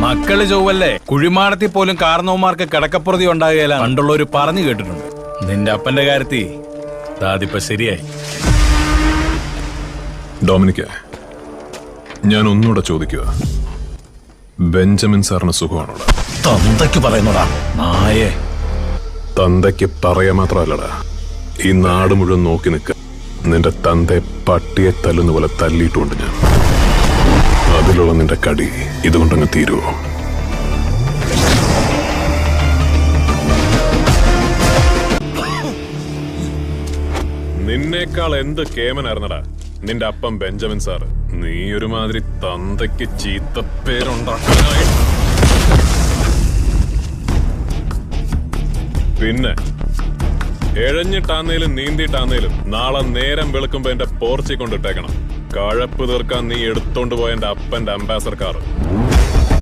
മക്കള് ചൊവ്വല്ലേ, കുഴിമാടത്തിൽ പോലും കാരണവന്മാർക്ക് കിടക്കപ്പുറതി ഉണ്ടാകുകയില്ല പണ്ടുള്ളവര് പറഞ്ഞു കേട്ടിട്ടുണ്ട്. നിന്റെ അപ്പന്റെ കാര്യത്തിൽ അതിപ്പോ ശരിയായി. ഡൊമിനിക്, ഞാൻ ഒന്നുകൂടെ ചോദിക്കുക, ബെഞ്ചമിൻ സാറിന് സുഖമാണോടാ? തന്തയ്ക്ക് പറയുന്നോടാ നായേ. തന്തയ്ക്ക് പറയാ മാത്രമല്ലടാ, ഈ നാട് മുഴുവൻ നോക്കി നിൽക്ക. നിന്റെ തന്തയെ പട്ടിയെ തല്ലുന്ന പോലെ തല്ലിയിട്ടുണ്ട് ഞാൻ. അതിലുള്ള നിന്റെ കടി ഇതുകൊണ്ടങ്ങ് തീരുവോ? നിന്നേക്കാൾ എന്ത് കേമനായിരുന്നടാ നിന്റെ അപ്പം ബെഞ്ചമിൻ സാറ്. നീ ഒരുമാതിരി തന്തയ്ക്ക് ചീത്തപ്പേരുണ്ടാക്കാനായി. പിന്നെ എഴഞ്ഞിട്ടാന്നേലും നീന്തിയിട്ടാന്നേലും നാളെ നേരം വെളുക്കുമ്പോ എന്റെ പോർച്ചി കൊണ്ടിട്ടേക്കണം. കഴപ്പ് തീർക്കാൻ നീ എടുത്തോണ്ട് പോയ എന്റെ അപ്പന്റെ അംബാസഡർ കാർ.